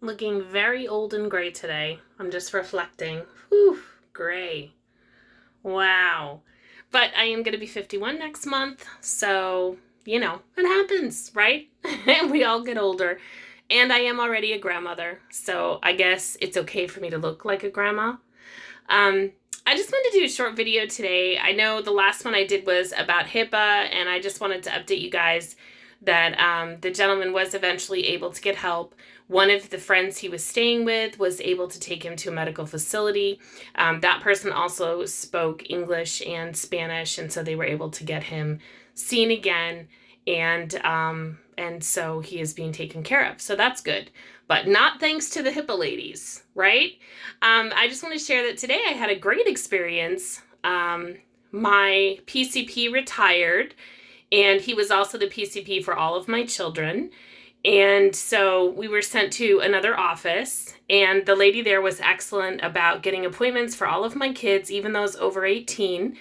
Looking very old and gray today. I'm just reflecting. Whew, gray. Wow. But I am going to be 51 next month, so, it happens, right? We all get older. And I am already a grandmother, so I guess it's okay for me to look like a grandma. Um, I just wanted to do a short video today. I know the last one I did was about HIPAA, and I just wanted to update you guys that the gentleman was eventually able to get help. One of the friends he was staying with was able to take him to a medical facility. That person also spoke English and Spanish, and so they were able to get him seen again, and so he is being taken care of. So that's good, but not thanks to the HIPAA ladies, right? I just want to share that today I had a great experience. My PCP retired, and he was also the PCP for all of my children. And so we were sent to another office, and the lady there was excellent about getting appointments for all of my kids, even those over 18.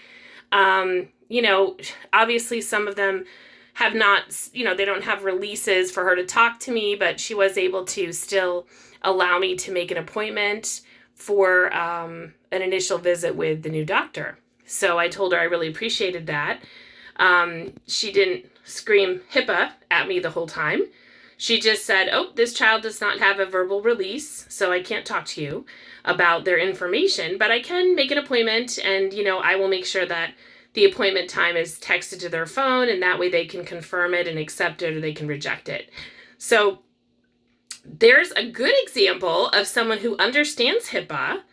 Obviously some of them have not, they don't have releases for her to talk to me, but she was able to still allow me to make an appointment for an initial visit with the new doctor. So I told her I really appreciated that. She didn't scream HIPAA at me the whole time. She just said, "Oh, this child does not have a verbal release, so I can't talk to you about their information, but I can make an appointment, and, I will make sure that the appointment time is texted to their phone, and that way they can confirm it and accept it, or they can reject it." So there's a good example of someone who understands HIPAA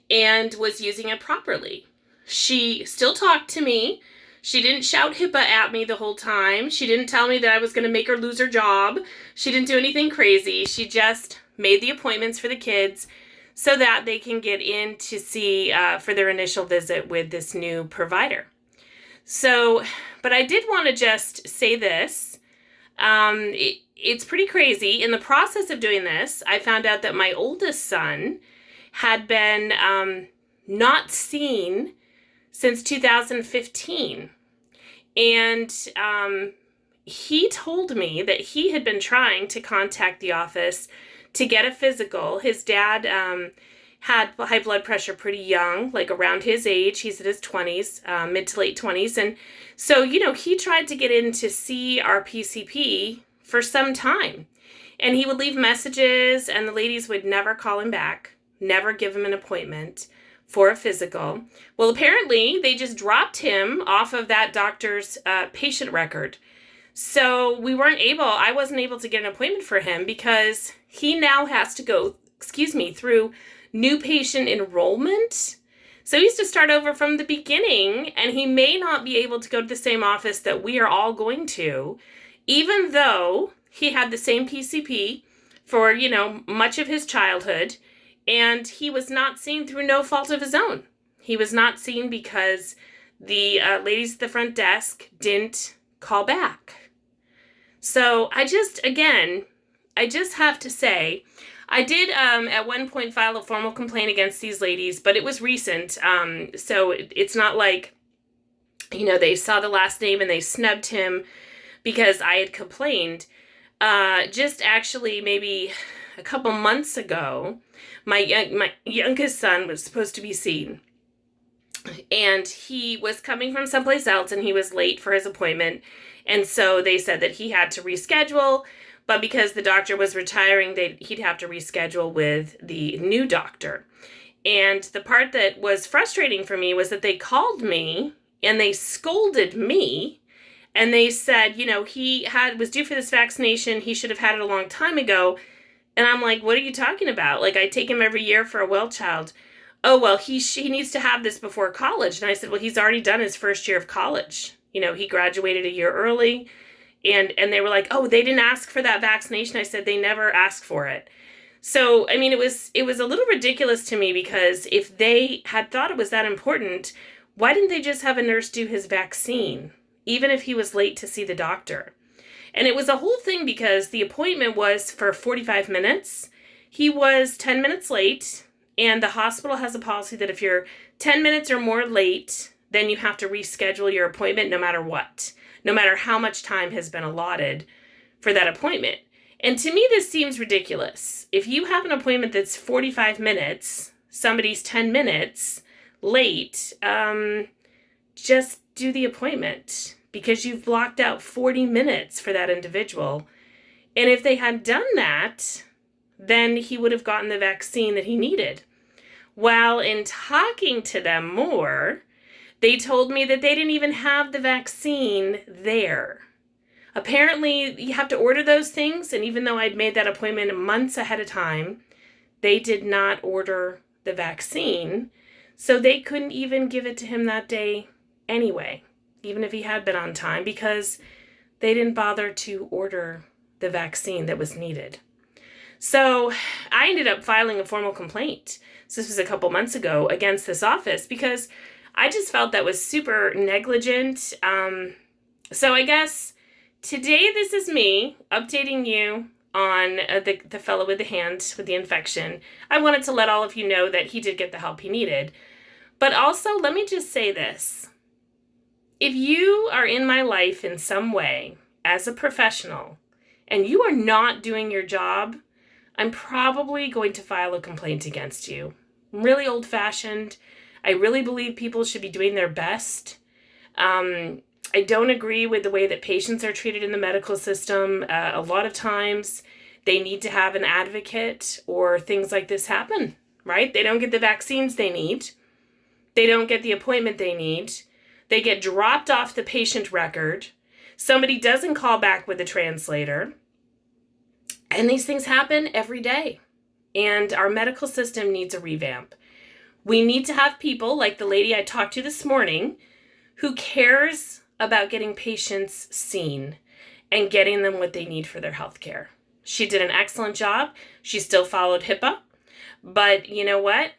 and was using it properly. She still talked to me. She didn't shout HIPAA at me the whole time. She didn't tell me that I was going to make her lose her job. She didn't do anything crazy. She just made the appointments for the kids so that they can get in to see for their initial visit with this new provider. So, but I did want to just say this. It's pretty crazy. In the process of doing this, I found out that my oldest son had been not seen since 2015. And he told me that he had been trying to contact the office to get a physical. His dad had high blood pressure pretty young, like around his age. He's in his 20s, mid to late 20s. And so, he tried to get in to see our PCP for some time. And he would leave messages, and the ladies would never call him back, never give him an appointment for a physical. Well, apparently they just dropped him off of that doctor's patient record. So I wasn't able to get an appointment for him because he now has to go, through new patient enrollment. So he has to start over from the beginning, and he may not be able to go to the same office that we are all going to, even though he had the same PCP for, much of his childhood. And he was not seen through no fault of his own. He was not seen because the ladies at the front desk didn't call back. So I just have to say, I did at one point file a formal complaint against these ladies, but it was recent. So it's not like, they saw the last name and they snubbed him because I had complained. Just actually maybe a couple months ago, my youngest son was supposed to be seen, and he was coming from someplace else, and he was late for his appointment, and so they said that he had to reschedule, but because the doctor was retiring, he'd have to reschedule with the new doctor. And the part that was frustrating for me was that they called me, and they scolded me, and they said, he was due for this vaccination, he should have had it a long time ago. And I'm like, what are you talking about? Like, I take him every year for a well child. Oh, well, he needs to have this before college. And I said, well, he's already done his first year of college. He graduated a year early. And they were like, oh, they didn't ask for that vaccination. I said, they never asked for it. So, I mean, it was a little ridiculous to me, because if they had thought it was that important, why didn't they just have a nurse do his vaccine, even if he was late to see the doctor? And it was a whole thing because the appointment was for 45 minutes. He was 10 minutes late, and the hospital has a policy that if you're 10 minutes or more late, then you have to reschedule your appointment no matter what, no matter how much time has been allotted for that appointment. And to me, this seems ridiculous. If you have an appointment that's 45 minutes, somebody's 10 minutes late, just do the appointment because you've blocked out 40 minutes for that individual. And if they had done that, then he would have gotten the vaccine that he needed. While in talking to them more, they told me that they didn't even have the vaccine there. Apparently, you have to order those things, and even though I'd made that appointment months ahead of time, they did not order the vaccine, so they couldn't even give it to him that day anyway, even if he had been on time, because they didn't bother to order the vaccine that was needed. So I ended up filing a formal complaint. So this was a couple months ago against this office because I just felt that was super negligent. So I guess today this is me updating you on the fellow with the hand with the infection. I wanted to let all of you know that he did get the help he needed. But also, let me just say this. If you are in my life in some way as a professional and you are not doing your job, I'm probably going to file a complaint against you. I'm really old-fashioned. I really believe people should be doing their best. I don't agree with the way that patients are treated in the medical system. A lot of times they need to have an advocate or things like this happen, right? They don't get the vaccines they need. They don't get the appointment they need. They get dropped off the patient record. Somebody doesn't call back with a translator. And these things happen every day. And our medical system needs a revamp. We need to have people like the lady I talked to this morning who cares about getting patients seen and getting them what they need for their health care. She did an excellent job. She still followed HIPAA. But you know what?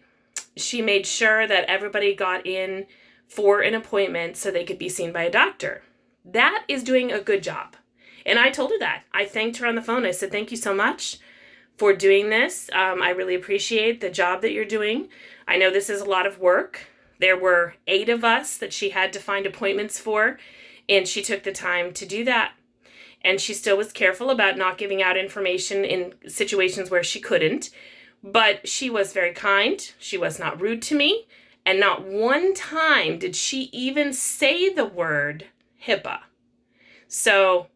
She made sure that everybody got in for an appointment so they could be seen by a doctor. That is doing a good job. And I told her that. I thanked her on the phone. I said, thank you so much for doing this. I really appreciate the job that you're doing. I know this is a lot of work. There were 8 of us that she had to find appointments for, and she took the time to do that. And she still was careful about not giving out information in situations where she couldn't. But she was very kind. She was not rude to me. And not one time did she even say the word HIPAA. So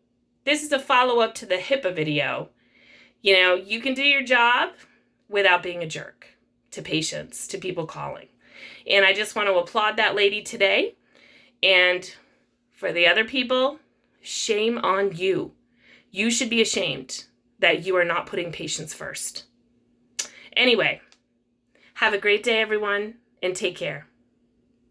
this is a follow-up to the HIPAA video. You know, you can do your job without being a jerk to patients, to people calling. And I just want to applaud that lady today. And for the other people, shame on you. You should be ashamed that you are not putting patients first. Anyway, have a great day, everyone, and take care.